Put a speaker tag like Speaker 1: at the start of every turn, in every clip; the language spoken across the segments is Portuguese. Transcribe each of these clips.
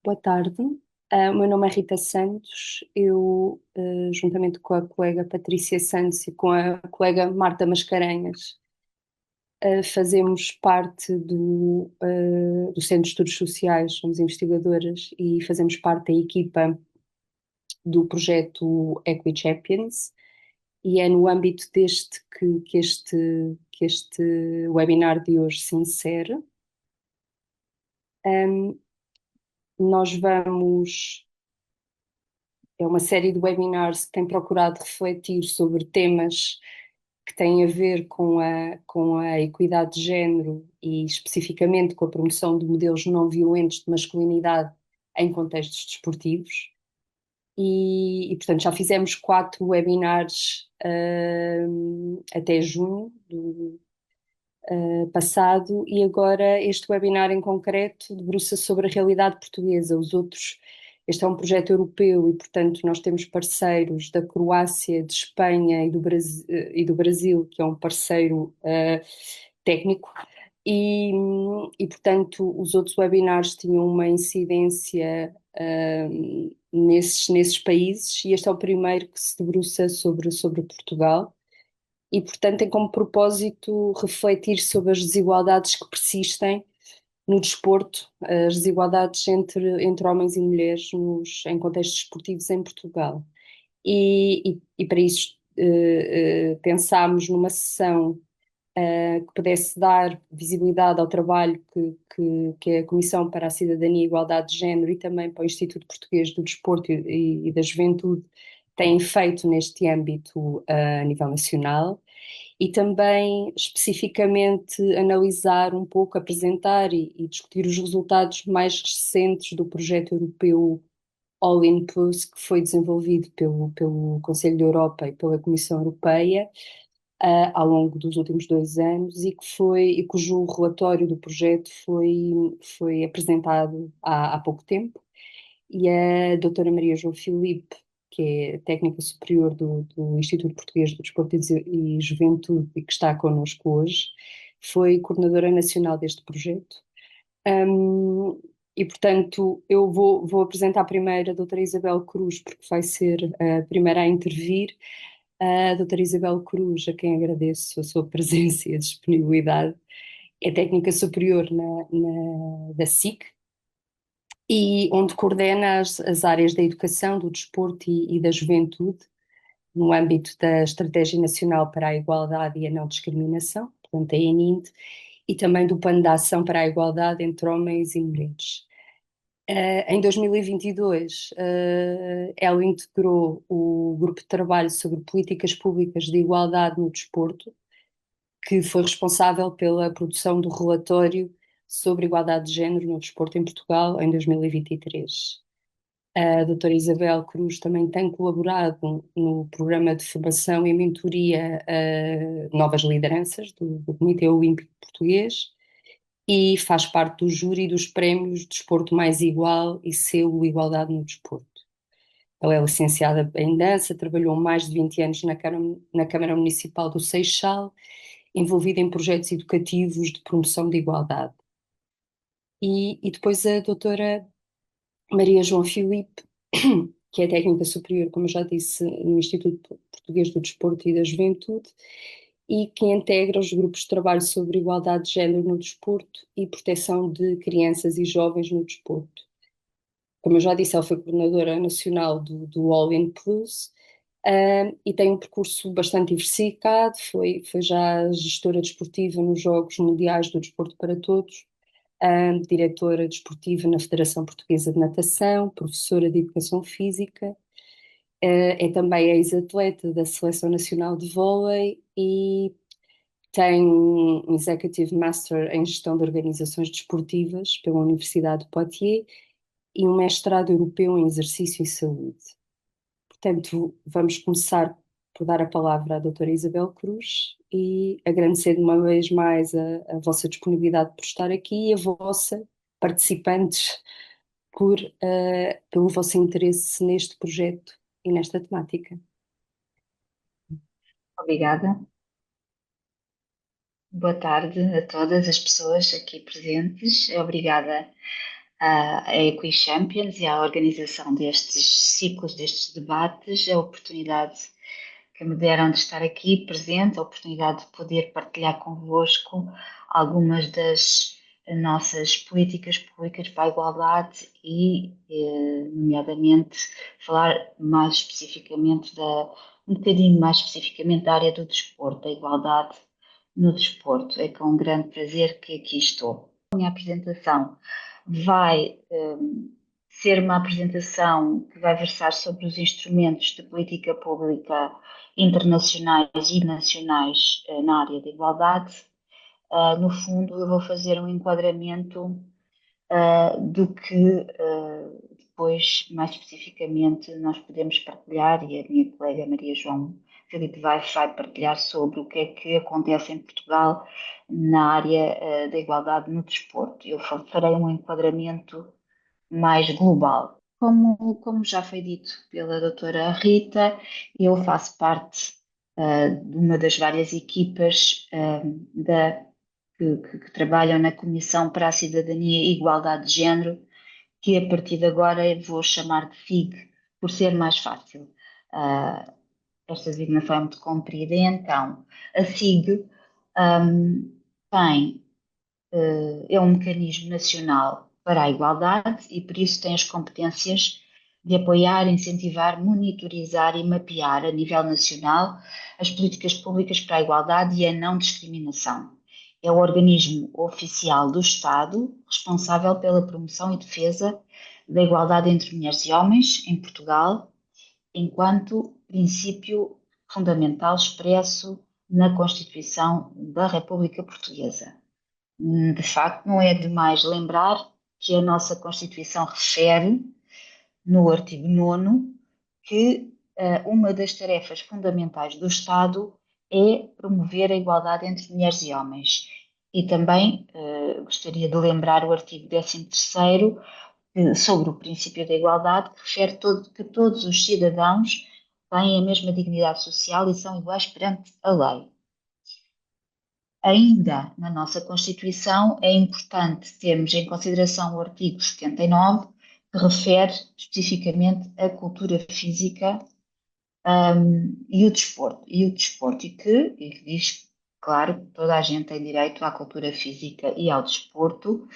Speaker 1: Boa tarde. O meu nome é Rita Santos. Eu, juntamente com a colega Patrícia Santos e com a colega Marta Mascarenhas, fazemos parte do Centro de Estudos Sociais, somos investigadoras e fazemos parte da equipa do projeto Equi Champions. E é no âmbito deste que este webinar de hoje se insere. Um, nós vamos É uma série de webinars que tem procurado refletir sobre temas que têm a ver com a equidade de género e especificamente com a promoção de modelos não violentos de masculinidade em contextos desportivos. Portanto, já fizemos 4 webinars até junho do passado, e agora este webinar em concreto debruça-se sobre a realidade portuguesa. Este é um projeto europeu e, portanto, nós temos parceiros da Croácia, de Espanha e do Brasil, que é um parceiro técnico, portanto, os outros webinars tinham uma incidência nesses países, e este é o primeiro que se debruça sobre Portugal. E, portanto, tem como propósito refletir sobre as desigualdades que persistem no desporto, as desigualdades entre homens e mulheres em contextos esportivos em Portugal. E para isso pensámos numa sessão que pudesse dar visibilidade ao trabalho que a Comissão para a Cidadania e Igualdade de Género e também para o Instituto Português do Desporto e da Juventude têm feito neste âmbito a nível nacional, e também especificamente analisar um pouco, apresentar e discutir os resultados mais recentes do projeto europeu All In Plus, que foi desenvolvido pelo Conselho da Europa e pela Comissão Europeia ao longo dos últimos 2 anos, e cujo relatório do projeto foi apresentado há pouco tempo. E a doutora Maria João Filipe, que é técnica superior do Instituto Português do Desporto e Juventude e que está connosco hoje, foi coordenadora nacional deste projeto. Um, portanto, eu vou apresentar primeiro a doutora Isabel Cruz, porque vai ser a primeira a intervir. A doutora Isabel Cruz, a quem agradeço a sua presença e a disponibilidade, é técnica superior da SIC, e onde coordena as áreas da educação, do desporto e da juventude, no âmbito da Estratégia Nacional para a Igualdade e a Não Discriminação, portanto a ENIND, e também do Plano de Ação para a Igualdade entre Homens e Mulheres. Em 2022, ela integrou o grupo de trabalho sobre políticas públicas de igualdade no desporto, que foi responsável pela produção do relatório sobre igualdade de género no desporto em Portugal em 2023. A doutora Isabel Cruz também tem colaborado no programa de formação e mentoria a novas lideranças do Comitê Olímpico Português, e faz parte do júri dos prémios Desporto Mais Igual e Selo Igualdade no Desporto. Ela é licenciada em dança, trabalhou mais de 20 anos na Câmara Municipal do Seixal, envolvida em projetos educativos de promoção de igualdade. E depois a doutora Maria João Filipe, que é técnica superior, como eu já disse, no Instituto Português do Desporto e da Juventude, e que integra os grupos de trabalho sobre igualdade de género no desporto e proteção de crianças e jovens no desporto. Como eu já disse, ela foi coordenadora nacional do All In Plus, e tem um percurso bastante diversificado. Foi já gestora desportiva nos Jogos Mundiais do Desporto para Todos, diretora desportiva na Federação Portuguesa de Natação, professora de Educação Física, é também ex-atleta da Seleção Nacional de Vôlei e tem um Executive Master em Gestão de Organizações Desportivas pela Universidade de Poitiers e um mestrado europeu em Exercício e Saúde. Portanto, vamos começar por dar a palavra à doutora Isabel Cruz e agradecer de uma vez mais a vossa disponibilidade por estar aqui e a vossa, participantes, pelo vosso interesse neste projeto e nesta temática.
Speaker 2: Obrigada. Boa tarde a todas as pessoas aqui presentes. Obrigada, A Equi-Champions e a organização destes ciclos, destes debates, a oportunidade que me deram de estar aqui presente, a oportunidade de poder partilhar convosco algumas das nossas políticas públicas para a igualdade e, nomeadamente, falar mais especificamente um bocadinho mais especificamente da área do desporto, da igualdade no desporto. É com grande prazer que aqui estou. A minha apresentação vai ser uma apresentação que vai versar sobre os instrumentos de política pública internacionais e nacionais na área da igualdade. No fundo, eu vou fazer um enquadramento do que depois, mais especificamente, nós podemos partilhar, e a minha colega Maria João Filipe vai partilhar sobre o que é que acontece em Portugal na área da igualdade no desporto. Eu farei um enquadramento mais global. Como já foi dito pela doutora Rita, eu faço parte de uma das várias equipas que trabalham na Comissão para a Cidadania e Igualdade de Género, que a partir de agora eu vou chamar de FIG, por ser mais fácil. Uh, Esta designação é muito comprida, e então a FIG tem é um mecanismo nacional para a igualdade e, por isso, tem as competências de apoiar, incentivar, monitorizar e mapear a nível nacional as políticas públicas para a igualdade e a não discriminação. É o organismo oficial do Estado responsável pela promoção e defesa da igualdade entre mulheres e homens em Portugal, enquanto princípio fundamental expresso na Constituição da República Portuguesa. De facto, não é demais lembrar que a nossa Constituição refere, no artigo 9º, que uma das tarefas fundamentais do Estado é promover a igualdade entre mulheres e homens. E também gostaria de lembrar o artigo 13º, sobre o princípio da igualdade, que refere que todos os cidadãos têm a mesma dignidade social e são iguais perante a lei. Ainda na nossa Constituição, é importante termos em consideração o artigo 79, que refere especificamente a cultura física, e que diz, claro, que toda a gente tem direito à cultura física e ao desporto,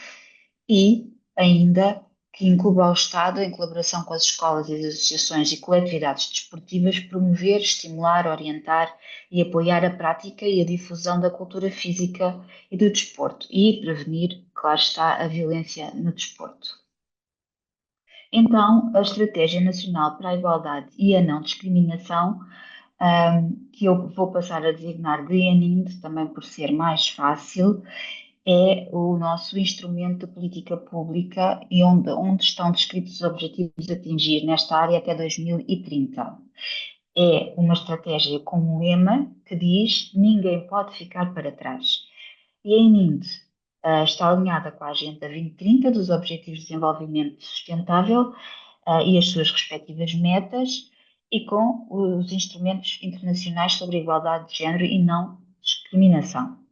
Speaker 2: e ainda que incube ao Estado, em colaboração com as escolas e as associações e coletividades desportivas, promover, estimular, orientar e apoiar a prática e a difusão da cultura física e do desporto e prevenir, claro está, a violência no desporto. Então, a Estratégia Nacional para a Igualdade e a Não Discriminação, que eu vou passar a designar de ENIND, também por ser mais fácil, é o nosso instrumento de política pública e onde estão descritos os objetivos a atingir nesta área até 2030. É uma estratégia com um lema que diz: ninguém pode ficar para trás. E a ININD está alinhada com a Agenda 2030 dos Objetivos de Desenvolvimento Sustentável e as suas respectivas metas, e com os instrumentos internacionais sobre a igualdade de género e não discriminação.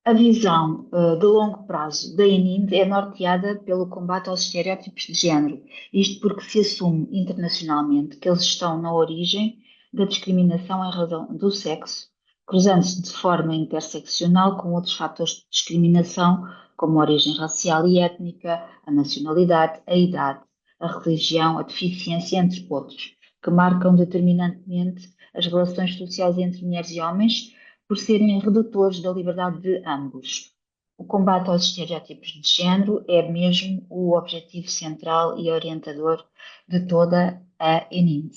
Speaker 2: A visão de longo prazo da ENID é norteada pelo combate aos estereótipos de género, isto porque se assume internacionalmente que eles estão na origem da discriminação em razão do sexo, cruzando-se de forma interseccional com outros fatores de discriminação, como a origem racial e étnica, a nacionalidade, a idade, a religião, a deficiência, entre outros, que marcam determinantemente as relações sociais entre mulheres e homens por serem redutores da liberdade de ambos. O combate aos estereótipos de género é mesmo o objetivo central e orientador de toda a ENIND.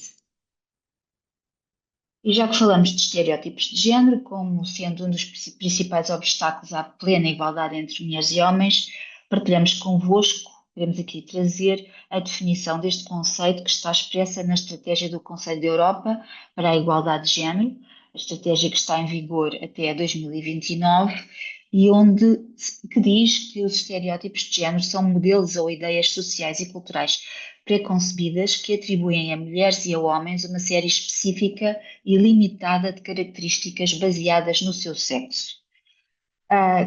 Speaker 2: E já que falamos de estereótipos de género como sendo um dos principais obstáculos à plena igualdade entre mulheres e homens, partilhamos convosco, queremos aqui trazer a definição deste conceito que está expressa na estratégia do Conselho da Europa para a Igualdade de Género, a estratégia que está em vigor até 2029 e que diz que os estereótipos de género são modelos ou ideias sociais e culturais preconcebidas que atribuem a mulheres e a homens uma série específica e limitada de características baseadas no seu sexo.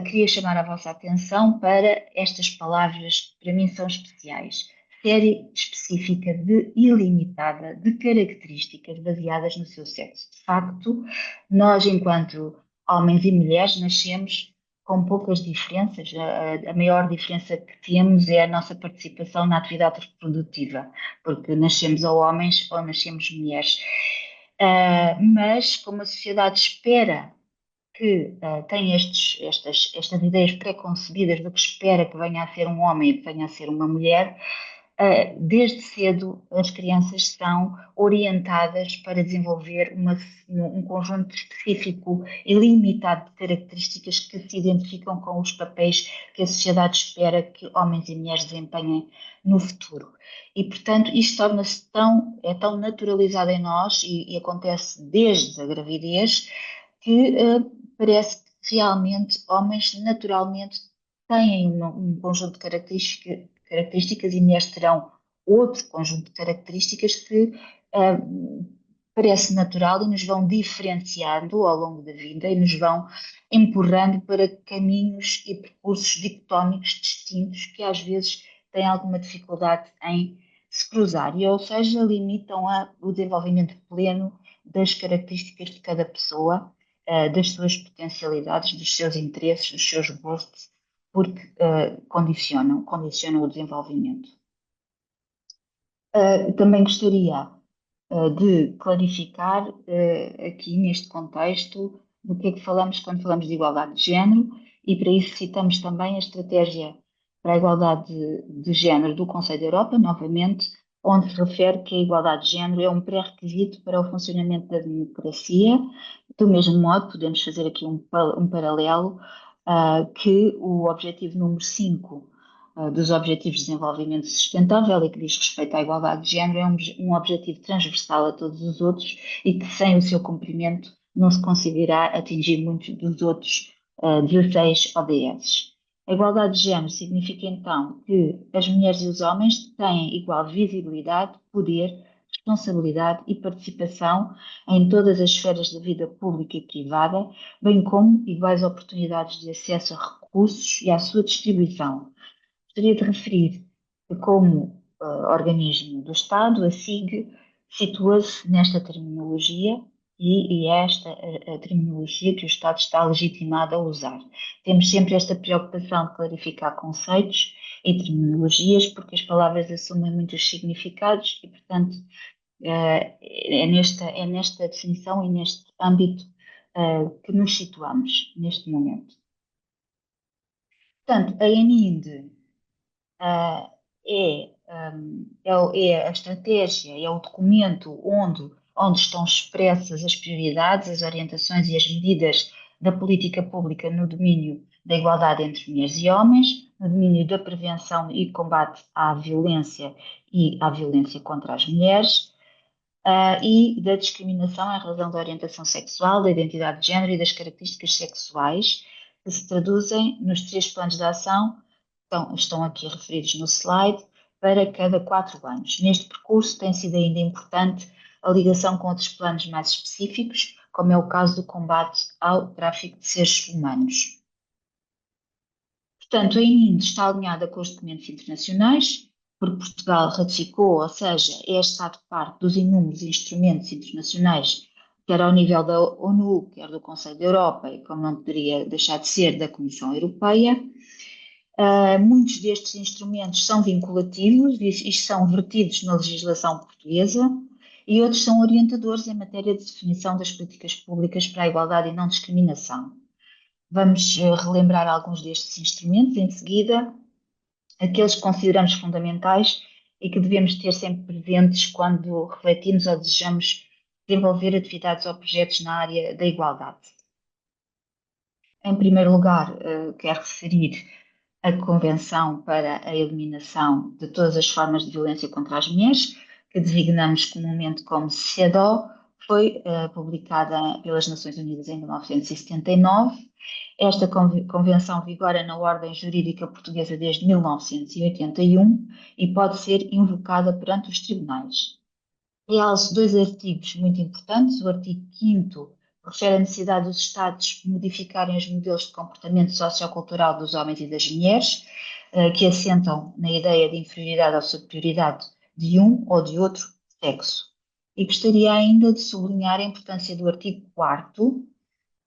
Speaker 2: Queria chamar a vossa atenção para estas palavras que para mim são especiais. Série específica de ilimitada de características baseadas no seu sexo. De facto, nós, enquanto homens e mulheres, nascemos com poucas diferenças. A maior diferença que temos é a nossa participação na atividade reprodutiva, porque nascemos ou homens ou nascemos mulheres. Mas, como a sociedade espera que tem estas ideias pré-concebidas do que espera que venha a ser um homem e que venha a ser uma mulher, desde cedo as crianças são orientadas para desenvolver um conjunto específico e limitado de características que se identificam com os papéis que a sociedade espera que homens e mulheres desempenhem no futuro. E, portanto, isto torna-se tão naturalizado em nós e acontece desde a gravidez que parece que realmente homens naturalmente têm um conjunto de características e mulheres terão outro conjunto de características que parece natural e nos vão diferenciando ao longo da vida e nos vão empurrando para caminhos e percursos dicotómicos distintos que às vezes têm alguma dificuldade em se cruzar, ou seja, limitam o desenvolvimento pleno das características de cada pessoa, das suas potencialidades, dos seus interesses, dos seus gostos, porque condicionam o desenvolvimento. Também gostaria de clarificar aqui neste contexto do que é que falamos quando falamos de igualdade de género, e para isso citamos também a estratégia para a igualdade de género do Conselho da Europa, novamente, onde se refere que a igualdade de género é um pré-requisito para o funcionamento da democracia. Do mesmo modo, podemos fazer aqui um paralelo que o objetivo número 5 dos Objetivos de Desenvolvimento Sustentável e que diz respeito à igualdade de género é um objetivo transversal a todos os outros e que sem o seu cumprimento não se conseguirá atingir muitos dos outros 16 ODS. A igualdade de género significa então que as mulheres e os homens têm igual visibilidade, poder, responsabilidade e participação em todas as esferas da vida pública e privada, bem como iguais oportunidades de acesso a recursos e à sua distribuição. Gostaria de referir que, como organismo do Estado, a SIG situa-se nesta terminologia e é esta a terminologia que o Estado está legitimado a usar. Temos sempre esta preocupação de clarificar conceitos e terminologias, porque as palavras assumem muitos significados e, portanto, é nesta definição e neste âmbito que nos situamos neste momento. Portanto, a NIND ah, é a estratégia, é o documento onde estão expressas as prioridades, as orientações e as medidas da política pública no domínio da igualdade entre mulheres e homens, no domínio da prevenção e combate à violência e à violência contra as mulheres, e da discriminação em razão da orientação sexual, da identidade de género e das características sexuais, que se traduzem nos 3 planos de ação estão aqui referidos no slide, para cada 4 anos. Neste percurso tem sido ainda importante a ligação com outros planos mais específicos, como é o caso do combate ao tráfico de seres humanos. Portanto, a ININD está alinhada com os documentos internacionais, porque Portugal ratificou, ou seja, é Estado parte dos inúmeros instrumentos internacionais, quer ao nível da ONU, quer do Conselho da Europa, e como não poderia deixar de ser, da Comissão Europeia. Muitos destes instrumentos são vinculativos e são vertidos na legislação portuguesa e outros são orientadores em matéria de definição das políticas públicas para a igualdade e não discriminação. Vamos relembrar alguns destes instrumentos em seguida, aqueles que consideramos fundamentais e que devemos ter sempre presentes quando refletimos ou desejamos desenvolver atividades ou projetos na área da igualdade. Em primeiro lugar, quero referir a Convenção para a Eliminação de Todas as Formas de Violência contra as Mulheres, que designamos comumente como CEDAW, foi publicada pelas Nações Unidas em 1979. Esta convenção vigora na ordem jurídica portuguesa desde 1981 e pode ser invocada perante os tribunais. Realço 2 artigos muito importantes. O artigo 5º refere à necessidade dos Estados modificarem os modelos de comportamento sociocultural dos homens e das mulheres, que assentam na ideia de inferioridade ou superioridade de um ou de outro sexo. E gostaria ainda de sublinhar a importância do artigo 4º,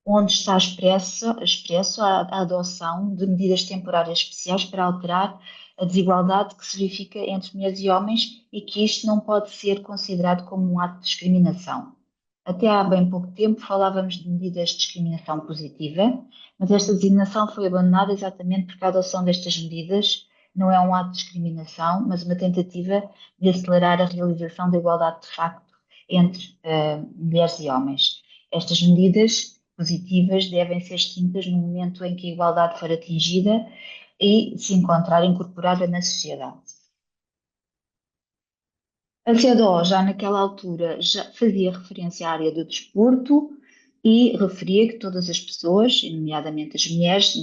Speaker 2: onde está expresso a adoção de medidas temporárias especiais para alterar a desigualdade que se verifica entre mulheres e homens e que isto não pode ser considerado como um ato de discriminação. Até há bem pouco tempo falávamos de medidas de discriminação positiva, mas esta designação foi abandonada exatamente porque a adoção destas medidas não é um ato de discriminação, mas uma tentativa de acelerar a realização da igualdade de facto entre mulheres e homens. Estas medidas positivas devem ser extintas no momento em que a igualdade for atingida e se encontrar incorporada na sociedade. A CEDAW, já naquela altura, já fazia referência à área do desporto e referia que todas as pessoas, nomeadamente as mulheres,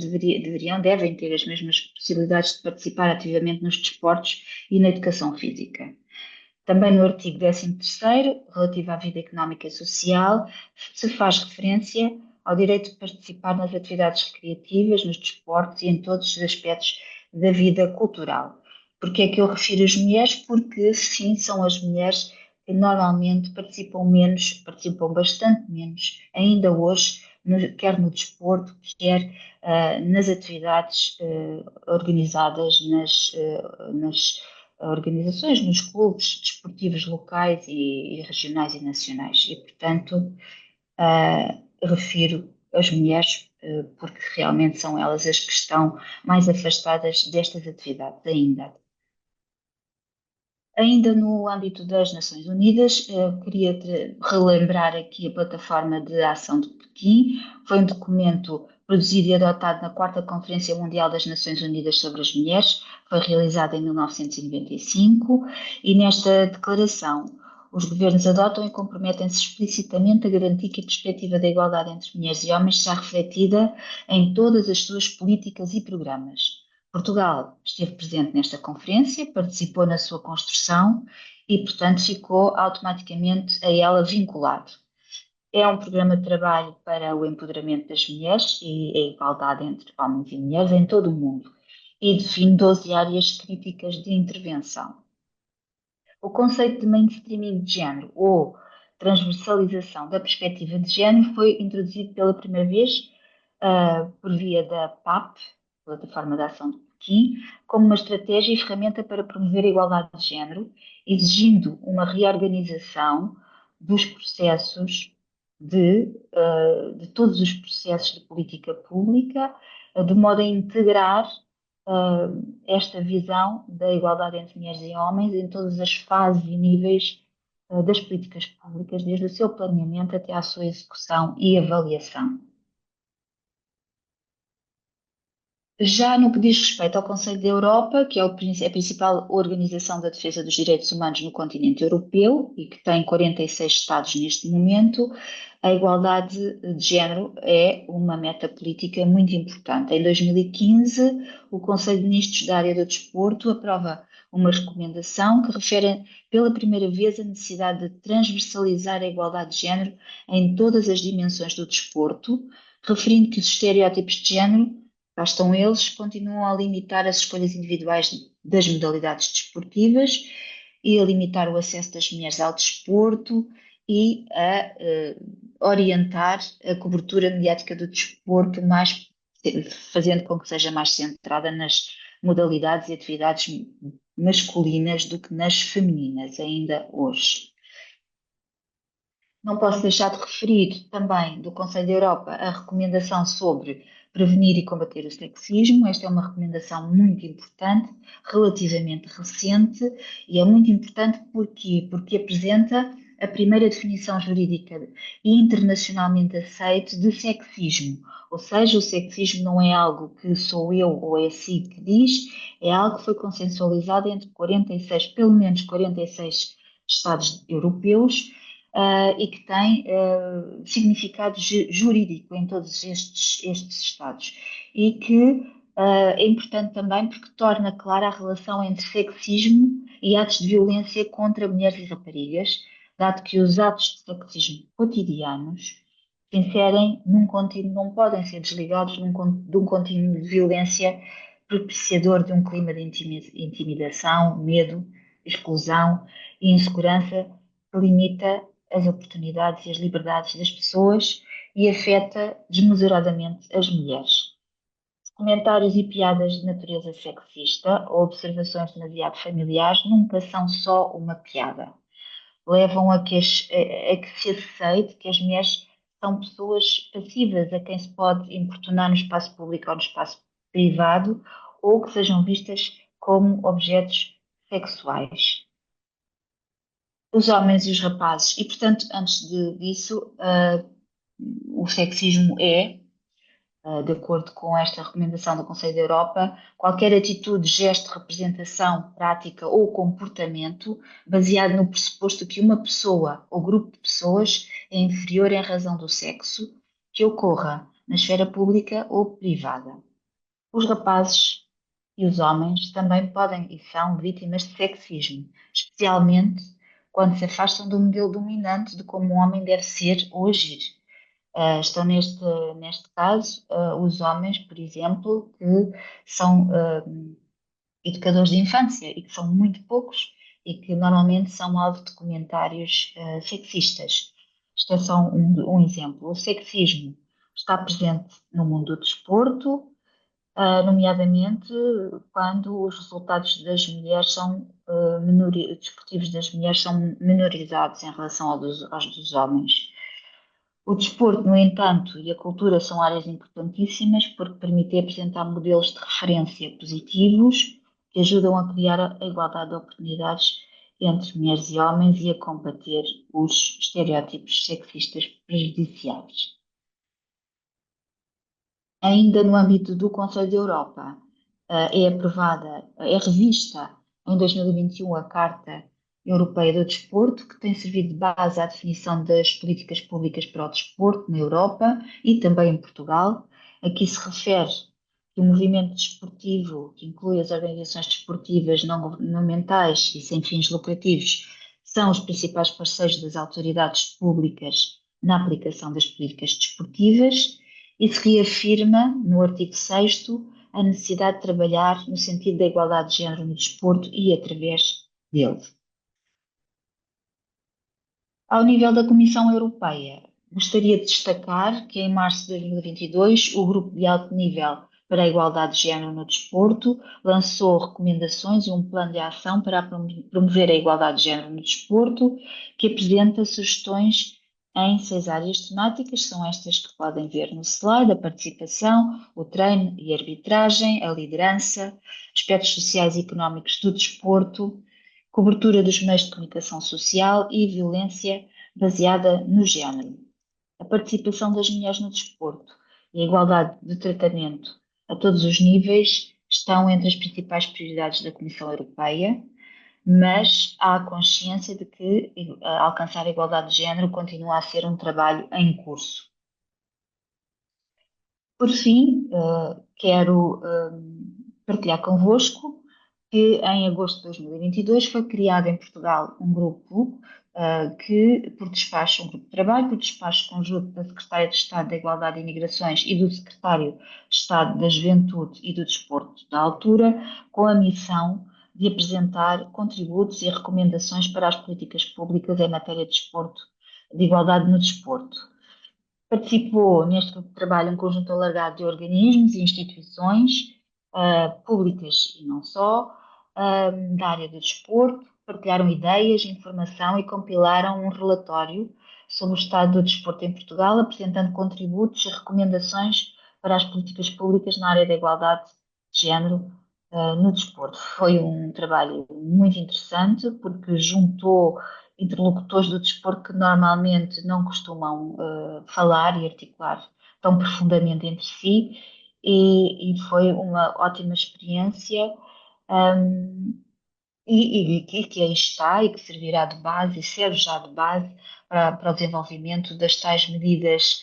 Speaker 2: devem ter as mesmas possibilidades de participar ativamente nos desportos e na educação física. Também no artigo 13º, relativo à vida económica e social, se faz referência ao direito de participar nas atividades recreativas, nos desportos e em todos os aspectos da vida cultural. Porque é que eu refiro as mulheres? Porque, sim, são as mulheres que normalmente participam menos, participam bastante menos, ainda hoje, quer no desporto, quer nas atividades organizadas nas organizações, nos clubes desportivos locais e regionais e nacionais. E, portanto, refiro as mulheres porque realmente são elas as que estão mais afastadas destas atividades ainda. Ainda no âmbito das Nações Unidas, queria relembrar aqui a plataforma de ação de Pequim. Foi um documento produzido e adotado na 4ª Conferência Mundial das Nações Unidas sobre as Mulheres, foi realizada em 1995, e nesta declaração os governos adotam e comprometem-se explicitamente a garantir que a perspectiva da igualdade entre mulheres e homens seja refletida em todas as suas políticas e programas. Portugal esteve presente nesta conferência, participou na sua construção e, portanto, ficou automaticamente a ela vinculado. É um programa de trabalho para o empoderamento das mulheres e a igualdade entre homens e mulheres em todo o mundo e define 12 áreas críticas de intervenção. O conceito de mainstreaming de género ou transversalização da perspectiva de género foi introduzido pela primeira vez por via da PAP, Plataforma de Ação de Pequim, como uma estratégia e ferramenta para promover a igualdade de género, exigindo uma reorganização dos processos de todos os processos de política pública, de modo a integrar esta visão da igualdade entre mulheres e homens em todas as fases e níveis das políticas públicas, desde o seu planeamento até à sua execução e avaliação. Já no que diz respeito ao Conselho da Europa, que é a principal organização da defesa dos direitos humanos no continente europeu e que tem 46 Estados neste momento, a igualdade de género é uma meta política muito importante. Em 2015, o Conselho de Ministros da área do desporto aprova uma recomendação que refere pela primeira vez a necessidade de transversalizar a igualdade de género em todas as dimensões do desporto, referindo que os estereótipos de género, lá estão eles, continuam a limitar as escolhas individuais das modalidades desportivas e a limitar o acesso das mulheres ao desporto e a orientar a cobertura mediática do desporto, fazendo com que seja mais centrada nas modalidades e atividades masculinas do que nas femininas, ainda hoje. Não posso deixar de referir também do Conselho da Europa a recomendação sobre prevenir e combater o sexismo. Esta é uma recomendação muito importante, relativamente recente, e é muito importante porque apresenta a primeira definição jurídica e internacionalmente aceite de sexismo. Ou seja, o sexismo não é algo que sou eu ou é si que diz, é algo que foi consensualizado entre 46, pelo menos 46 Estados europeus, e que tem significado jurídico em todos estes Estados. E que é importante também porque torna clara a relação entre sexismo e atos de violência contra mulheres e raparigas, dado que os atos de sexismo cotidianos se inserem num contínuo, não podem ser desligados de um contínuo de violência propiciador de um clima de intimidação, medo, exclusão e insegurança que limita as oportunidades e as liberdades das pessoas e afeta desmesuradamente as mulheres. Comentários e piadas de natureza sexista ou observações demasiado familiares nunca são só uma piada. Levam a que se aceite que as mulheres são pessoas passivas a quem se pode importunar no espaço público ou no espaço privado, ou que sejam vistas como objetos sexuais. Os homens e os rapazes. E, portanto, disso, o sexismo é, de acordo com esta recomendação do Conselho da Europa, qualquer atitude, gesto, representação, prática ou comportamento baseado no pressuposto que uma pessoa ou grupo de pessoas é inferior em razão do sexo, que ocorra na esfera pública ou privada. Os rapazes e os homens também podem e são vítimas de sexismo, especialmente quando se afastam do modelo dominante de como um homem deve ser ou agir. Estão neste caso os homens, por exemplo, que são educadores de infância e que são muito poucos e que normalmente são alvo de comentários sexistas. Isto é só um exemplo. O sexismo está presente no mundo do desporto, nomeadamente quando os resultados das mulheres são desportivos das mulheres são menorizados em relação aos dos homens. O desporto, no entanto, e a cultura são áreas importantíssimas porque permitem apresentar modelos de referência positivos que ajudam a criar a igualdade de oportunidades entre mulheres e homens e a combater os estereótipos sexistas prejudiciais. Ainda no âmbito do Conselho da Europa, é revista em 2021 a Carta Europeia do Desporto, que tem servido de base à definição das políticas públicas para o desporto na Europa e também em Portugal. Aqui se refere que o movimento desportivo, que inclui as organizações desportivas não governamentais e sem fins lucrativos, são os principais parceiros das autoridades públicas na aplicação das políticas desportivas e se reafirma, no artigo 6º, a necessidade de trabalhar no sentido da igualdade de género no desporto e através dele. Ao nível da Comissão Europeia, gostaria de destacar que em março de 2022 o Grupo de Alto Nível para a Igualdade de Género no Desporto lançou recomendações e um plano de ação para promover a igualdade de género no desporto, que apresenta sugestões em 6 áreas temáticas, são estas que podem ver no slide: a participação, o treino e arbitragem, a liderança, aspectos sociais e económicos do desporto, cobertura dos meios de comunicação social e violência baseada no género. A participação das mulheres no desporto e a igualdade de tratamento a todos os níveis estão entre as principais prioridades da Comissão Europeia, mas há a consciência de que alcançar a igualdade de género continua a ser um trabalho em curso. Por fim, quero partilhar convosco que em agosto de 2022 foi criado em Portugal um grupo um grupo de trabalho, por despacho conjunto da Secretária de Estado da Igualdade e Migrações e do Secretário de Estado da Juventude e do Desporto da altura, com a missão de apresentar contributos e recomendações para as políticas públicas em matéria de desporto, de igualdade no desporto. Participou neste grupo de trabalho um conjunto alargado de organismos e instituições, públicas e não só, da área do desporto, partilharam ideias, informação e compilaram um relatório sobre o estado do desporto em Portugal, apresentando contributos e recomendações para as políticas públicas na área da igualdade de género, no desporto. Foi um trabalho muito interessante porque juntou interlocutores do desporto que normalmente não costumam falar e articular tão profundamente entre si, e foi uma ótima experiência. E que aí está e que servirá de base e serve já de base para o desenvolvimento das tais medidas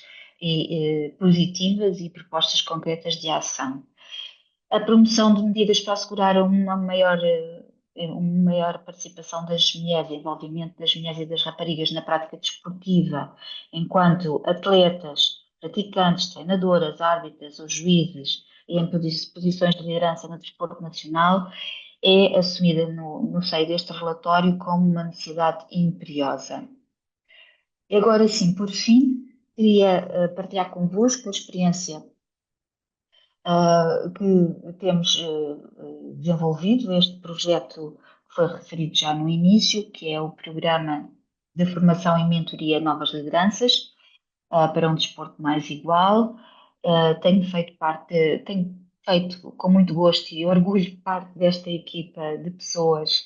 Speaker 2: positivas e propostas concretas de ação. A promoção de medidas para assegurar uma maior uma maior participação das mulheres, envolvimento das mulheres e das raparigas na prática desportiva, enquanto atletas, praticantes, treinadoras, árbitras ou juízes e em posições de liderança no desporto nacional, é assumida no seio deste relatório como uma necessidade imperiosa. E agora sim, por fim, queria partilhar convosco a experiência que temos desenvolvido, este projeto que foi referido já no início, que é o Programa de Formação e Mentoria Novas Lideranças, para um desporto mais igual. Tenho feito com muito gosto e orgulho parte desta equipa de pessoas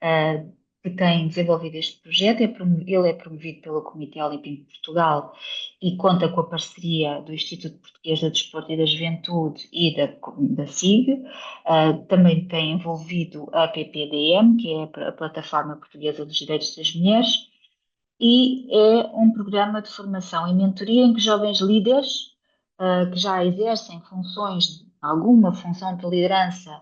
Speaker 2: uh, que têm desenvolvido este projeto. Ele é promovido pelo Comitê Olímpico de Portugal e conta com a parceria do Instituto Português do Desporto e da Juventude e da SIG. Também tem envolvido a PPDM, que é a Plataforma Portuguesa dos Direitos das Mulheres, e é um programa de formação e mentoria em que jovens líderes que já exercem alguma função de liderança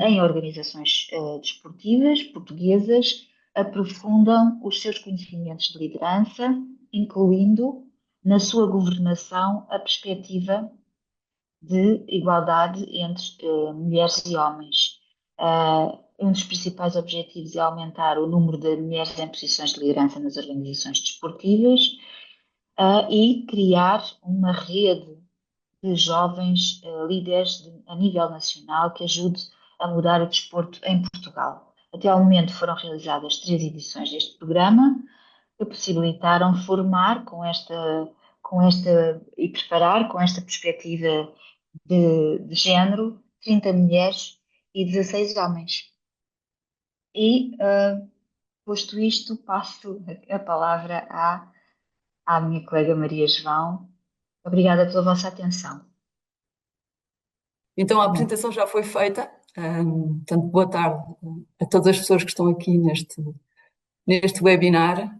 Speaker 2: em organizações desportivas portuguesas, aprofundam os seus conhecimentos de liderança, incluindo na sua governação a perspectiva de igualdade entre mulheres e homens. Um dos principais objetivos é aumentar o número de mulheres em posições de liderança nas organizações desportivas e criar uma rede de jovens líderes a nível nacional que ajude a mudar o desporto em Portugal. Até ao momento foram realizadas 3 edições deste programa que possibilitaram formar e preparar com esta perspectiva de género 30 mulheres e 16 homens. E, posto isto, passo a palavra à minha colega Maria João. Obrigada pela vossa atenção.
Speaker 3: Então, a apresentação já foi feita. Portanto, boa tarde a todas as pessoas que estão aqui neste webinar.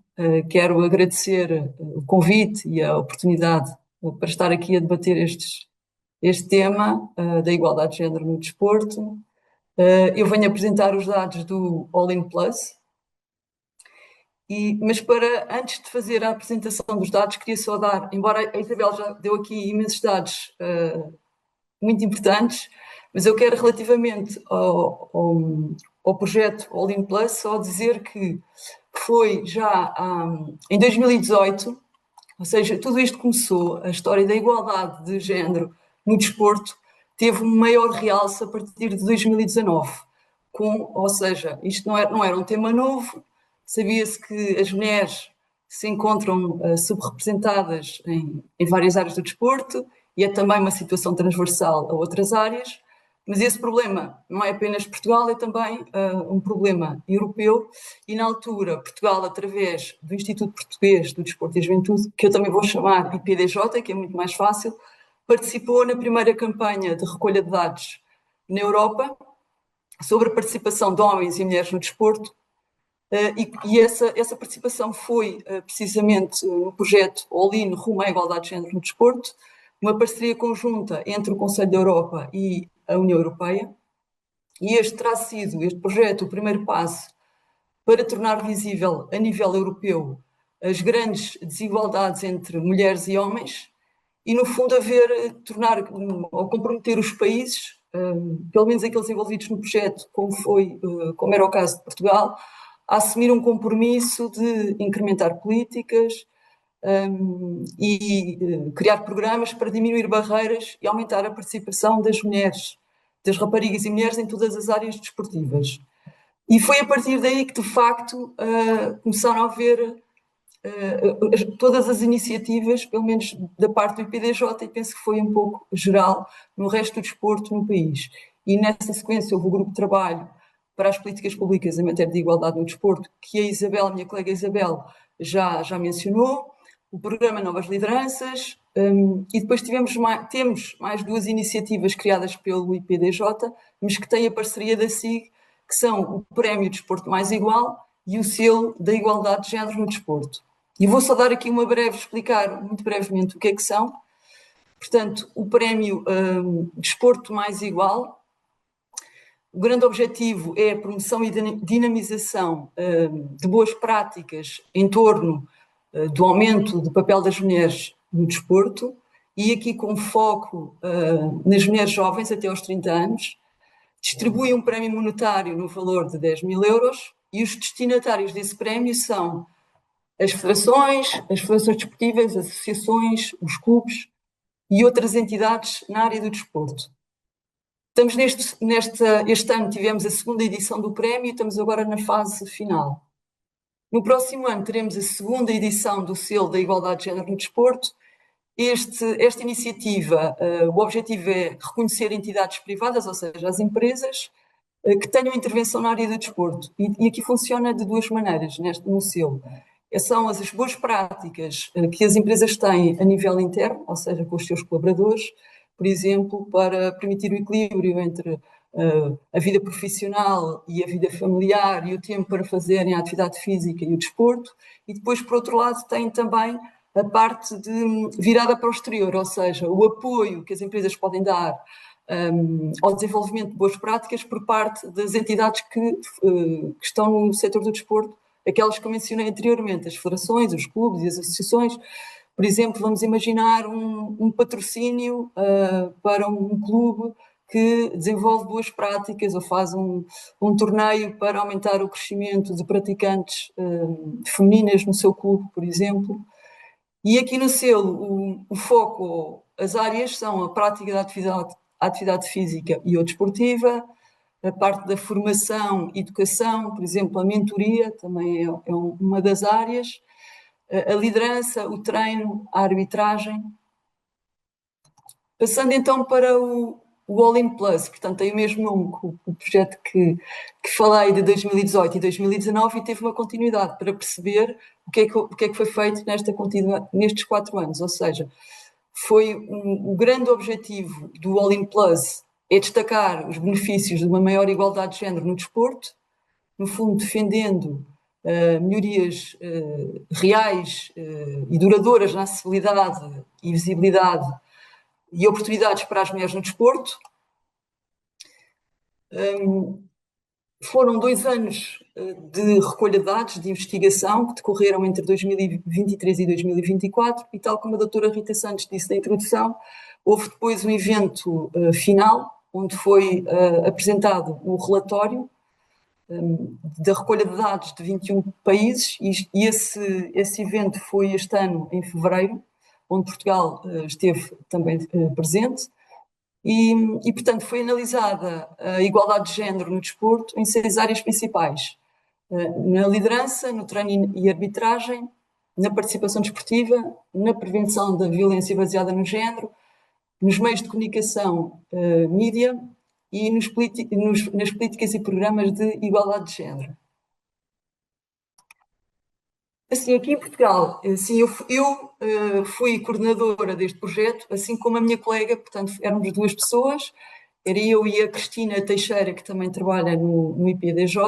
Speaker 3: Quero agradecer o convite e a oportunidade para estar aqui a debater este tema da igualdade de género no desporto. Eu venho apresentar os dados do All In Plus, mas antes de fazer a apresentação dos dados, queria só dar, embora a Isabel já deu aqui imensos dados muito importantes, mas eu quero relativamente ao projeto All In Plus só dizer que foi já em 2018, ou seja, tudo isto começou, a história da igualdade de género no desporto teve um maior realce a partir de 2019, ou seja, isto não era um tema novo, sabia-se que as mulheres se encontram subrepresentadas em várias áreas do desporto e é também uma situação transversal a outras áreas, mas esse problema não é apenas Portugal, é também um problema europeu e na altura Portugal, através do Instituto Português do Desporto e da Juventude, que eu também vou chamar IPDJ, que é muito mais fácil, participou na primeira campanha de recolha de dados na Europa sobre a participação de homens e mulheres no desporto e essa participação foi precisamente no projeto All In rumo à igualdade de género no desporto, uma parceria conjunta entre o Conselho da Europa e a União Europeia, e este terá sido, este projeto, o primeiro passo para tornar visível a nível europeu as grandes desigualdades entre mulheres e homens e, no fundo, tornar ou comprometer os países, pelo menos aqueles envolvidos no projeto, como era o caso de Portugal, a assumir um compromisso de incrementar políticas e criar programas para diminuir barreiras e aumentar a participação das mulheres, das raparigas e mulheres em todas as áreas desportivas. E foi a partir daí que, de facto, começaram a haver todas as iniciativas, pelo menos da parte do IPDJ, e penso que foi um pouco geral no resto do desporto no país. E nessa sequência houve o grupo de trabalho para as políticas públicas em matéria de igualdade no desporto, que a minha colega Isabel, já mencionou, o programa Novas Lideranças, e depois temos mais 2 iniciativas criadas pelo IPDJ, mas que têm a parceria da SIG, que são o Prémio Desporto Mais Igual e o Selo da Igualdade de Género no Desporto. E vou só dar aqui explicar muito brevemente o que é que são. Portanto, o Prémio Desporto Mais Igual O grande objetivo é a promoção e dinamização de boas práticas em torno do aumento do papel das mulheres no desporto, e aqui com foco nas mulheres jovens até aos 30 anos. Distribui um prémio monetário no valor de 10 mil euros, e os destinatários desse prémio são as federações desportivas, as associações, os clubes e outras entidades na área do desporto. Estamos este ano tivemos a segunda edição do prémio e estamos agora na fase final. No próximo ano teremos a segunda edição do selo da igualdade de género no desporto. Esta iniciativa, o objetivo é reconhecer entidades privadas, ou seja, as empresas, que tenham intervenção na área do desporto. E aqui funciona de duas maneiras no selo. São as boas práticas que as empresas têm a nível interno, ou seja, com os seus colaboradores, por exemplo, para permitir o equilíbrio entre a vida profissional e a vida familiar e o tempo para fazerem a atividade física e o desporto. E depois, por outro lado, têm também a parte virada para o exterior, ou seja, o apoio que as empresas podem dar ao desenvolvimento de boas práticas por parte das entidades que estão no setor do desporto, aquelas que eu mencionei anteriormente, as federações, os clubes e as associações. Por exemplo, vamos imaginar um patrocínio para um clube que desenvolve boas práticas ou faz um torneio para aumentar o crescimento de praticantes femininas no seu clube, por exemplo. E aqui no selo, o foco, as áreas são a prática da atividade física e ou desportiva, a parte da formação e educação, por exemplo, a mentoria também é uma das áreas, a liderança, o treino, a arbitragem. Passando então para o All In Plus, portanto tem o mesmo nome que o projeto que falei de 2018 e 2019, e teve uma continuidade para perceber o que é que foi feito nestes 4 anos, ou seja, o grande objetivo do All In Plus é destacar os benefícios de uma maior igualdade de género no desporto, no fundo defendendo melhorias reais e duradouras na acessibilidade e visibilidade e oportunidades para as mulheres no desporto. Foram 2 anos de recolha de dados, de investigação, que decorreram entre 2023 e 2024, e tal como a doutora Rita Santos disse na introdução, houve depois um evento final, onde foi apresentado o relatório da recolha de dados de 21 países, e esse evento foi este ano, em fevereiro, onde Portugal esteve também presente. E, portanto, foi analisada a igualdade de género no desporto em 6 áreas principais: na liderança, no treino e arbitragem, na participação desportiva, na prevenção da violência baseada no género, nos meios de comunicação, mídia, e nas políticas e programas de igualdade de género. Assim, aqui em Portugal, assim, eu fui coordenadora deste projeto, assim como a minha colega, portanto, éramos 2 pessoas, era eu e a Cristina Teixeira, que também trabalha no IPDJ,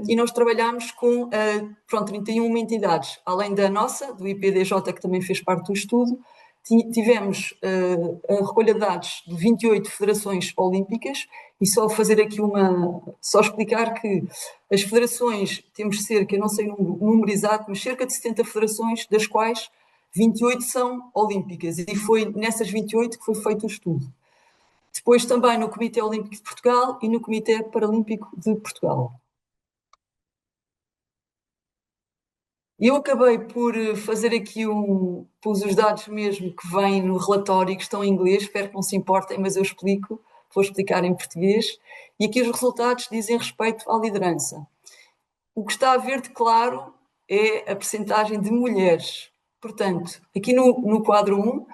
Speaker 3: e nós trabalhámos com 31 entidades, além da nossa, do IPDJ, que também fez parte do estudo. Tivemos a recolha de dados de 28 federações olímpicas, e só explicar que as federações, temos cerca, não sei o número exato, mas cerca de 70 federações, das quais 28 são olímpicas, e foi nessas 28 que foi feito o estudo. Depois também no Comitê Olímpico de Portugal e no Comitê Paralímpico de Portugal. Eu acabei por fazer aqui pus os dados mesmo que vêm no relatório e que estão em inglês, espero que não se importem, mas eu vou explicar em português. E aqui os resultados dizem respeito à liderança. O que está a ver de claro é a percentagem de mulheres. Portanto, aqui no quadro 1,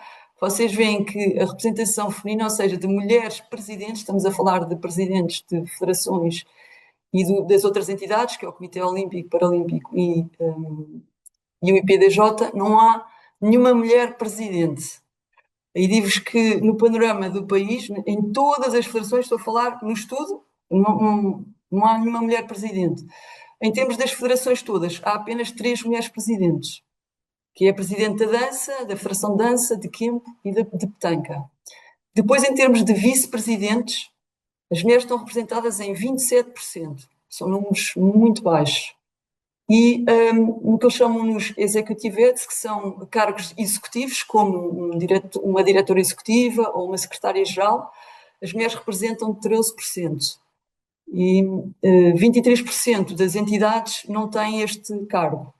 Speaker 3: vocês veem que a representação feminina, ou seja, de mulheres presidentes, estamos a falar de presidentes de federações e das outras entidades, que é o Comitê Olímpico, Paralímpico e o IPDJ, não há nenhuma mulher presidente. E digo-vos que no panorama do país, em todas as federações, estou a falar no estudo, não há nenhuma mulher presidente. Em termos das federações todas, há apenas 3 mulheres presidentes, que é a presidente da dança, da Federação de Dança, de Kempo e de petanca. Depois, em termos de vice-presidentes, As mulheres estão representadas em 27%, são números muito baixos. E o que eles chamam nos executivettes, que são cargos executivos, como uma diretora executiva ou uma secretária-geral, as mulheres representam 13%. E 23% das entidades não têm este cargo.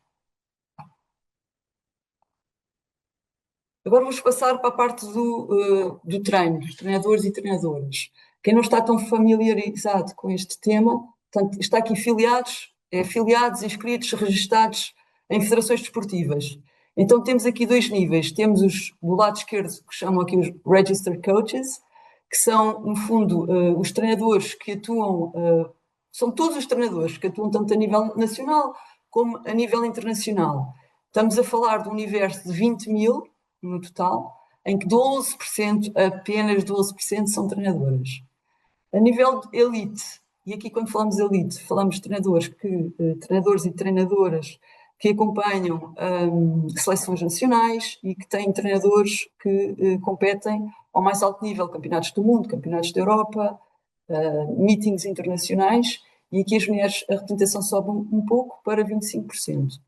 Speaker 3: Agora vamos passar para a parte do treino, dos treinadores e treinadoras. Quem não está tão familiarizado com este tema, portanto, está aqui filiados, inscritos, registados em federações desportivas. Então temos aqui dois níveis. Temos do lado esquerdo, que chamam aqui os Registered Coaches, que são, no fundo, os treinadores que atuam, são todos os treinadores que atuam tanto a nível nacional como a nível internacional. Estamos a falar de um universo de 20 mil, no total, em que 12%, apenas 12% são treinadoras. A nível de elite, e aqui quando falamos de elite, falamos de treinadores e treinadoras que acompanham seleções nacionais e que têm treinadores que competem ao mais alto nível, campeonatos do mundo, campeonatos da Europa, meetings internacionais, e aqui as mulheres, a representação sobe um pouco para 25%.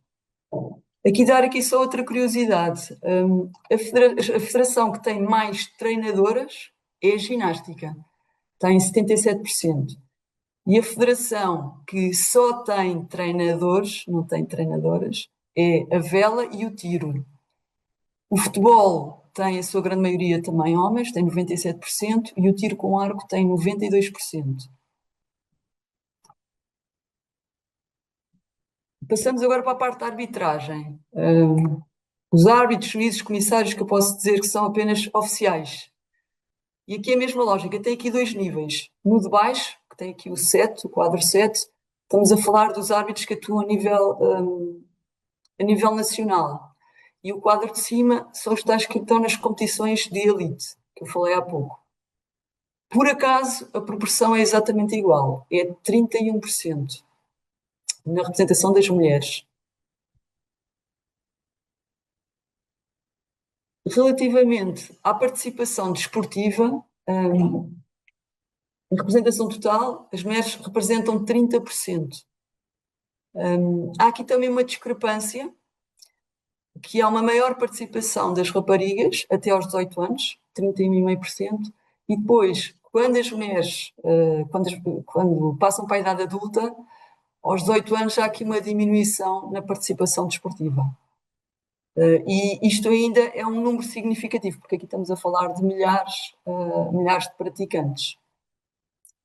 Speaker 3: Aqui só outra curiosidade. A federação que tem mais treinadoras é a ginástica, tem 77%. E a federação que só tem treinadores, não tem treinadoras, é a vela e o tiro. O futebol tem a sua grande maioria também homens, tem 97%, e o tiro com arco tem 92%. Passamos agora para a parte da arbitragem. Os árbitros, juízes, comissários, que eu posso dizer que são apenas oficiais. E aqui é a mesma lógica, tem aqui dois níveis. No de baixo, que tem aqui o quadro 7, estamos a falar dos árbitros que atuam a nível nacional. E o quadro de cima são os tais que estão nas competições de elite, que eu falei há pouco. Por acaso, a proporção é exatamente igual, é 31% na representação das mulheres. Relativamente à participação desportiva, em representação total, as mulheres representam 30%. Há aqui também uma discrepância, que há uma maior participação das raparigas até aos 18 anos, 31,5%, e depois, quando as mulheres, quando passam para a idade adulta, aos 18 anos há aqui uma diminuição na participação desportiva. E isto ainda é um número significativo, porque aqui estamos a falar de milhares de praticantes.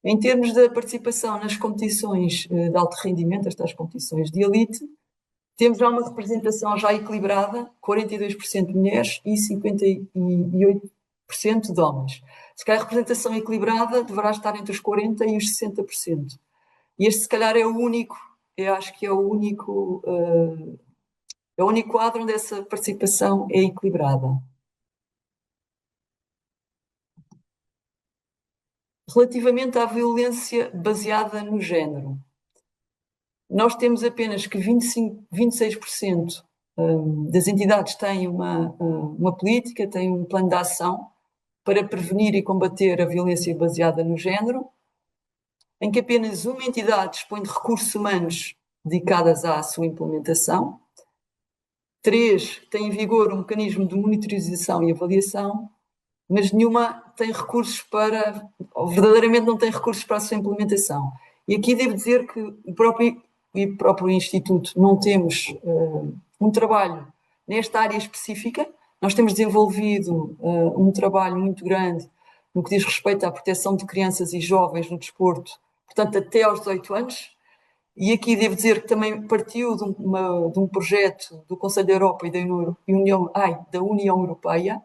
Speaker 3: Em termos da participação nas competições de alto rendimento, estas competições de elite, temos já uma representação já equilibrada, 42% de mulheres e 58% de homens. Se calhar a representação equilibrada deverá estar entre os 40% e os 60%. E este, se calhar, é o único, eu acho que é o único quadro onde essa participação é equilibrada. Relativamente à violência baseada no género, nós temos apenas que 26% das entidades têm uma política, têm um plano de ação para prevenir e combater a violência baseada no género, em que apenas uma entidade dispõe de recursos humanos dedicados à sua implementação. 3 têm em vigor um mecanismo de monitorização e avaliação, mas nenhuma tem recursos ou verdadeiramente não tem recursos para a sua implementação. E aqui devo dizer que o próprio Instituto não temos um trabalho nesta área específica. Nós temos desenvolvido um trabalho muito grande no que diz respeito à proteção de crianças e jovens no desporto, portanto até aos 18 anos, e aqui devo dizer que também partiu de um projeto do Conselho da Europa e da União Europeia,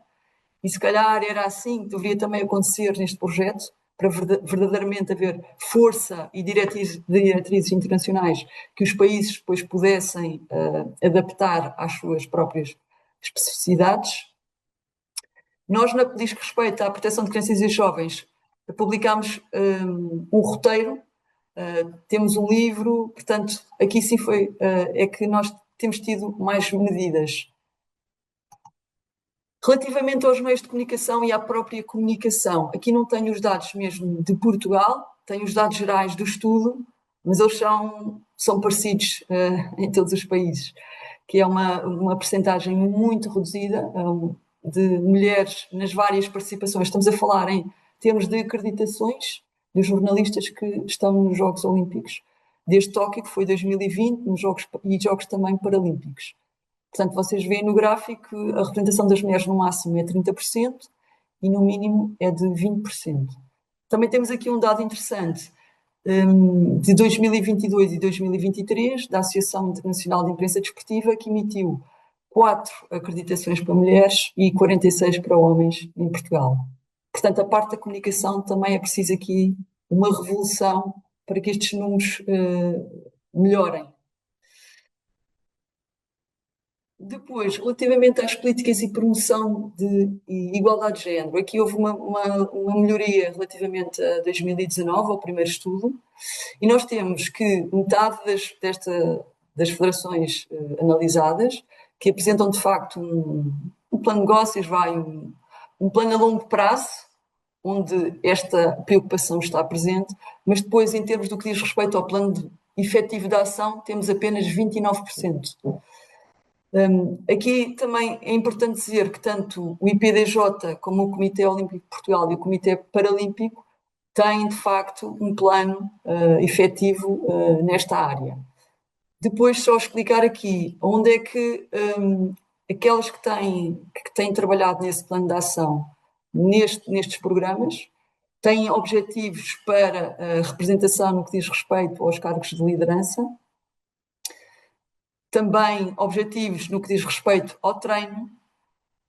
Speaker 3: e se calhar era assim que deveria também acontecer neste projeto, para verdadeiramente haver força e diretrizes internacionais que os países depois pudessem adaptar às suas próprias especificidades. Nós, no que diz respeito à proteção de crianças e jovens, publicámos um roteiro, temos um livro, portanto, aqui sim é que nós temos tido mais medidas. Relativamente aos meios de comunicação e à própria comunicação, aqui não tenho os dados mesmo de Portugal, tenho os dados gerais do estudo, mas eles são parecidos em todos os países, que é uma percentagem muito reduzida de mulheres nas várias participações. Estamos a falar em termos de acreditações de jornalistas que estão nos Jogos Olímpicos, desde Tóquio, que foi 2020, nos Jogos também Paralímpicos. Portanto, vocês veem no gráfico que a representação das mulheres no máximo é 30% e no mínimo é de 20%. Também temos aqui um dado interessante de 2022 e 2023 da Associação Internacional de Imprensa Desportiva, que emitiu 4 acreditações para mulheres e 46 para homens em Portugal. Portanto, a parte da comunicação também é preciso aqui uma revolução para que estes números melhorem. Depois, relativamente às políticas e promoção de igualdade de género, aqui houve uma melhoria relativamente a 2019, ao primeiro estudo, e nós temos que metade das federações analisadas, que apresentam de facto um plano de negócios, um plano a longo prazo, onde esta preocupação está presente, mas depois, em termos do que diz respeito ao plano efetivo de ação, temos apenas 29%. Aqui também é importante dizer que tanto o IPDJ como o Comitê Olímpico de Portugal e o Comitê Paralímpico têm, de facto, um plano efetivo nesta área. Depois, só explicar aqui onde é que aquelas que têm trabalhado nesse plano de ação, nestes programas, têm objetivos para a representação no que diz respeito aos cargos de liderança, também objetivos no que diz respeito ao treino,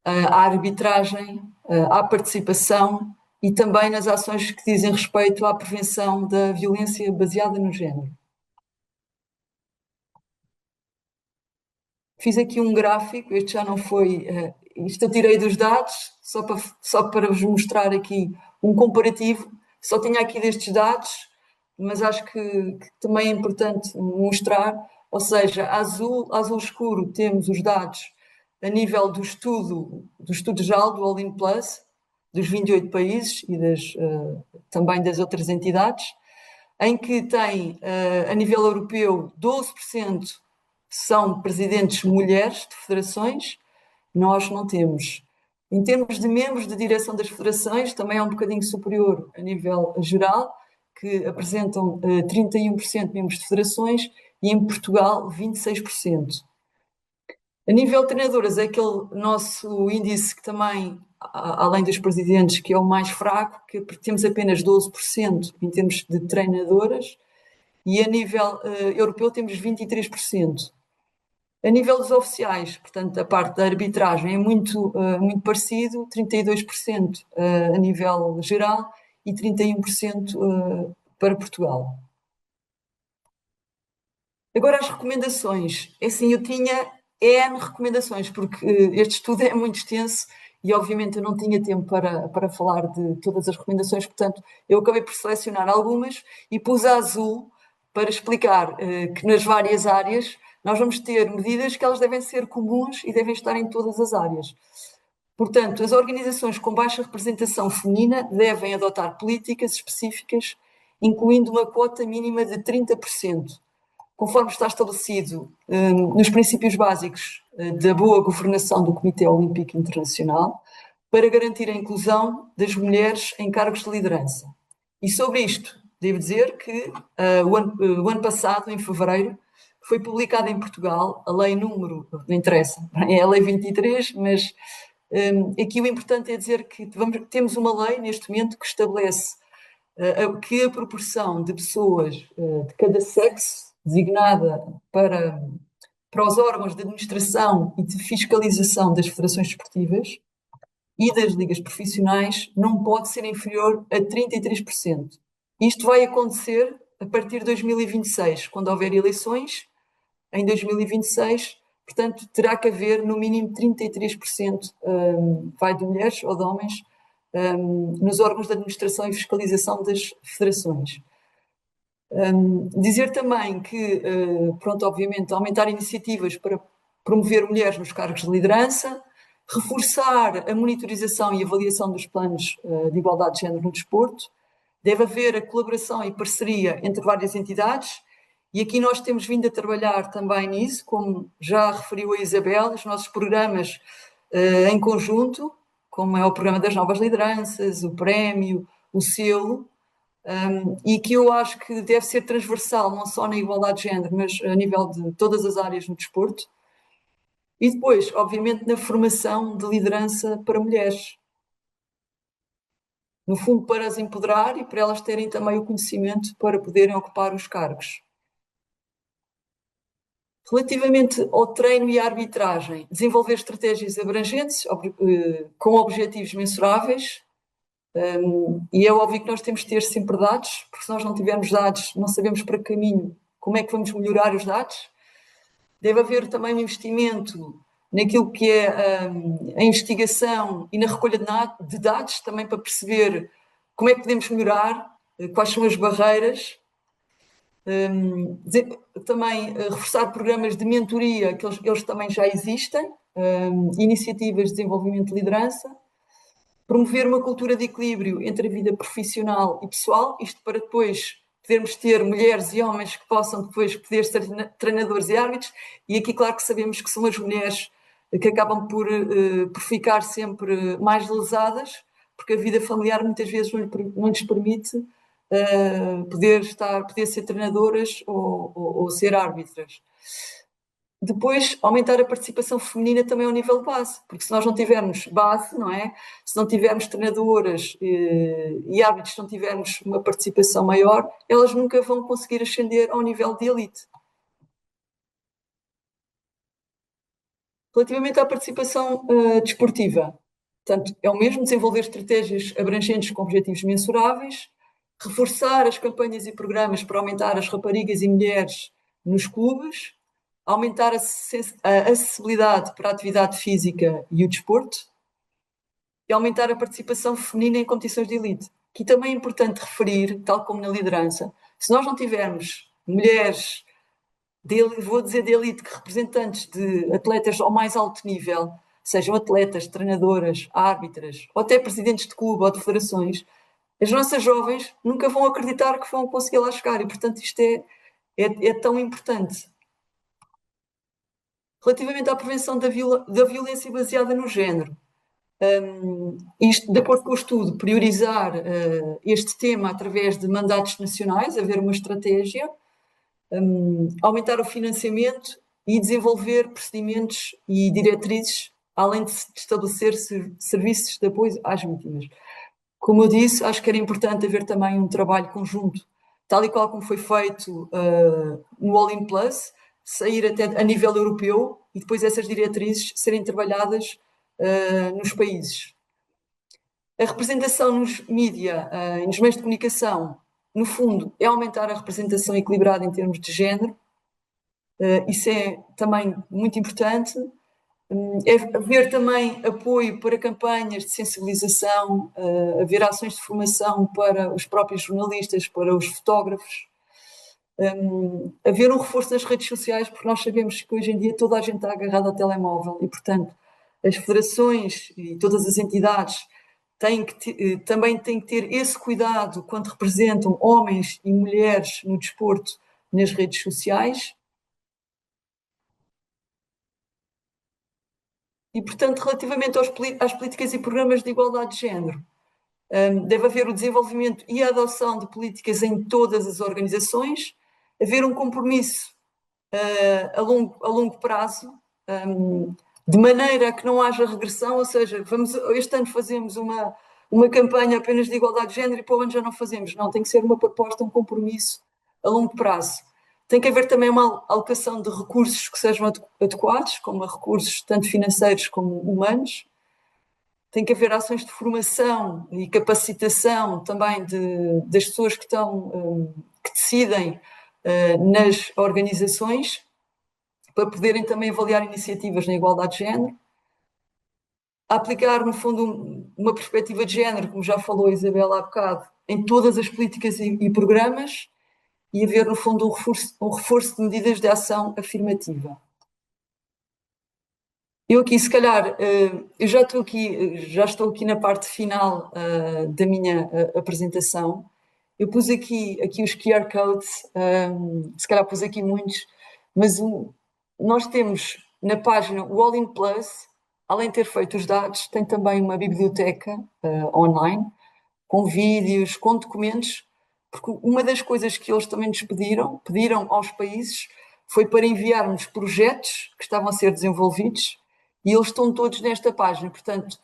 Speaker 3: à arbitragem, à participação e também nas ações que dizem respeito à prevenção da violência baseada no género. Fiz aqui um gráfico, este já não foi, isto eu tirei dos dados, só para vos mostrar aqui um comparativo, só tinha aqui destes dados, mas acho que também é importante mostrar, ou seja, azul escuro temos os dados a nível do estudo GEAL, do All In Plus, dos 28 países e também das outras entidades, em que tem, a nível europeu, 12% são presidentes mulheres de federações, nós não temos. Em termos de membros de direção das federações, também é um bocadinho superior a nível geral, que apresentam 31% de membros de federações e em Portugal 26%. A nível de treinadoras, é aquele nosso índice que também, além dos presidentes, que é o mais fraco, que temos apenas 12% em termos de treinadoras, e a nível europeu temos 23%. A nível dos oficiais, portanto, a parte da arbitragem é muito parecido, 32% a nível geral e 31% para Portugal. Agora as recomendações. É assim, eu tinha N recomendações, porque este estudo é muito extenso e obviamente eu não tinha tempo para falar de todas as recomendações, portanto eu acabei por selecionar algumas e pus a azul para explicar que nas várias áreas nós vamos ter medidas que elas devem ser comuns e devem estar em todas as áreas. Portanto, as organizações com baixa representação feminina devem adotar políticas específicas, incluindo uma quota mínima de 30%, conforme está estabelecido nos princípios básicos da boa governação do Comitê Olímpico Internacional, para garantir a inclusão das mulheres em cargos de liderança. E sobre isto, devo dizer que o ano passado, em fevereiro, foi publicada em Portugal a lei número, não interessa, é a lei 23, mas aqui o importante é dizer que temos uma lei neste momento que estabelece que a proporção de pessoas de cada sexo designada para os órgãos de administração e de fiscalização das federações desportivas e das ligas profissionais não pode ser inferior a 33%. Isto vai acontecer a partir de 2026, quando houver eleições, em 2026, portanto, terá que haver no mínimo 33% vai de mulheres ou de homens nos órgãos de administração e fiscalização das federações. Dizer também que, pronto, obviamente, aumentar iniciativas para promover mulheres nos cargos de liderança, reforçar a monitorização e avaliação dos planos de igualdade de género no desporto. Deve haver a colaboração e parceria entre várias entidades, e aqui nós temos vindo a trabalhar também nisso, como já referiu a Isabel, os nossos programas em conjunto, como é o programa das novas lideranças, o prémio, o selo, e que eu acho que deve ser transversal, não só na igualdade de género, mas a nível de todas as áreas no desporto. E depois, obviamente, na formação de liderança para mulheres. No fundo, para as empoderar e para elas terem também o conhecimento para poderem ocupar os cargos. Relativamente ao treino e à arbitragem, desenvolver estratégias abrangentes, com objetivos mensuráveis, e é óbvio que nós temos de ter sempre dados, porque se nós não tivermos dados, não sabemos para que caminho, como é que vamos melhorar os dados. Deve haver também um investimento naquilo que é a investigação e na recolha de dados, também para perceber como é que podemos melhorar, quais são as barreiras. Também reforçar programas de mentoria, que eles também já existem, iniciativas de desenvolvimento de liderança, promover uma cultura de equilíbrio entre a vida profissional e pessoal, isto para depois podermos ter mulheres e homens que possam depois poder ser treinadores e árbitros, e aqui claro que sabemos que são as mulheres que acabam por ficar sempre mais lesadas, porque a vida familiar muitas vezes não lhes permite poder ser treinadoras ou ser árbitras. Depois, aumentar a participação feminina também ao nível de base, porque se nós não tivermos base, não é? Se não tivermos treinadoras e árbitros, se não tivermos uma participação maior, elas nunca vão conseguir ascender ao nível de elite. Relativamente à participação desportiva, portanto, é o mesmo desenvolver estratégias abrangentes com objetivos mensuráveis, reforçar as campanhas e programas para aumentar as raparigas e mulheres nos clubes, aumentar a acessibilidade para a atividade física e o desporto e aumentar a participação feminina em competições de elite. Aqui também é importante referir, tal como na liderança, se nós não tivermos mulheres, vou dizer de elite, que representantes de atletas ao mais alto nível, sejam atletas, treinadoras, árbitras, ou até presidentes de clube ou de federações, as nossas jovens nunca vão acreditar que vão conseguir lá chegar, e portanto isto é tão importante. Relativamente à prevenção da violência baseada no género, isto, de acordo com o estudo, priorizar este tema através de mandatos nacionais, haver uma estratégia, aumentar o financiamento e desenvolver procedimentos e diretrizes, além de estabelecer serviços de apoio às vítimas. Como eu disse, acho que era importante haver também um trabalho conjunto, tal e qual como foi feito no All In Plus, sair até a nível europeu e depois essas diretrizes serem trabalhadas nos países. A representação nos mídia e nos meios de comunicação, no fundo, é aumentar a representação equilibrada em termos de género. Isso é também muito importante. É haver também apoio para campanhas de sensibilização, haver ações de formação para os próprios jornalistas, para os fotógrafos, haver um reforço das redes sociais, porque nós sabemos que hoje em dia toda a gente está agarrada ao telemóvel e, portanto, as federações e todas as entidades também têm que ter esse cuidado quando representam homens e mulheres no desporto nas redes sociais. E, portanto, relativamente às políticas e programas de igualdade de género, deve haver o desenvolvimento e a adoção de políticas em todas as organizações, haver um compromisso a longo prazo, de maneira a que não haja regressão, ou seja, este ano fazemos uma campanha apenas de igualdade de género e para o ano já não fazemos. Não, tem que ser uma proposta, um compromisso a longo prazo. Tem que haver também uma alocação de recursos que sejam adequados, como recursos tanto financeiros como humanos. Tem que haver ações de formação e capacitação também das pessoas que decidem nas organizações, para poderem também avaliar iniciativas na igualdade de género. Aplicar, no fundo, uma perspectiva de género, como já falou a Isabela há bocado, em todas as políticas e programas, e haver, no fundo, um reforço de medidas de ação afirmativa. Eu aqui, se calhar, eu já estou aqui na parte final da minha apresentação. Eu pus aqui os QR codes, se calhar pus aqui muitos, mas nós temos na página o All in Plus, além de ter feito os dados, tem também uma biblioteca online, com vídeos, com documentos, porque uma das coisas que eles também nos pediram aos países, foi para enviarmos projetos que estavam a ser desenvolvidos, e eles estão todos nesta página. Portanto,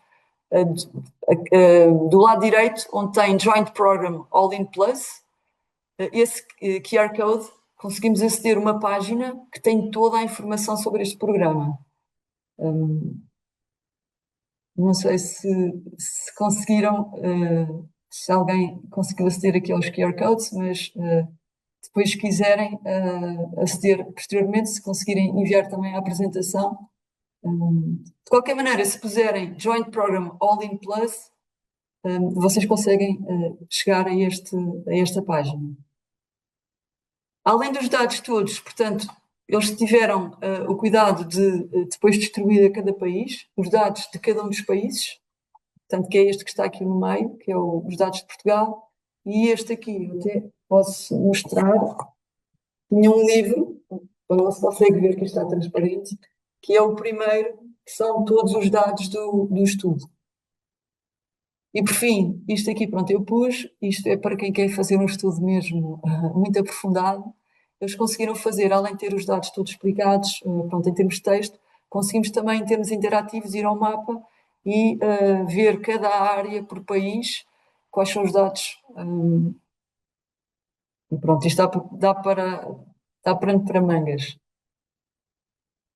Speaker 3: do lado direito, onde tem Joint Program All in Plus, esse QR Code, conseguimos aceder a uma página que tem toda a informação sobre este programa. Não sei se conseguiram, se alguém conseguiu aceder aqui aos QR Codes, mas depois, se quiserem aceder posteriormente, se conseguirem enviar também a apresentação. De qualquer maneira, se puserem Joint Program All in Plus, vocês conseguem chegar a esta página. Além dos dados todos, portanto, eles tiveram o cuidado de depois distribuir a cada país os dados de cada um dos países, portanto, que é este que está aqui no meio, que é os dados de Portugal, e este aqui, eu até posso mostrar. Tinha um livro, não se consegue ver que está transparente, que é o primeiro, que são todos os dados do estudo. E por fim, isto aqui, pronto, eu pus, isto é para quem quer fazer um estudo mesmo muito aprofundado. Eles conseguiram fazer, além de ter os dados todos explicados, pronto, em termos de texto, conseguimos também, em termos interativos, ir ao mapa e ver cada área por país, quais são os dados. E pronto, isto dá para mangas.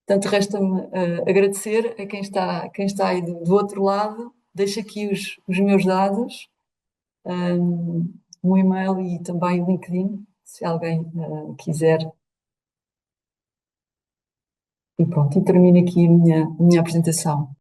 Speaker 3: Portanto, resta-me agradecer a quem está aí do outro lado. Deixo aqui os meus dados, um e-mail e também o LinkedIn, se alguém quiser. E pronto, e termino aqui a minha apresentação.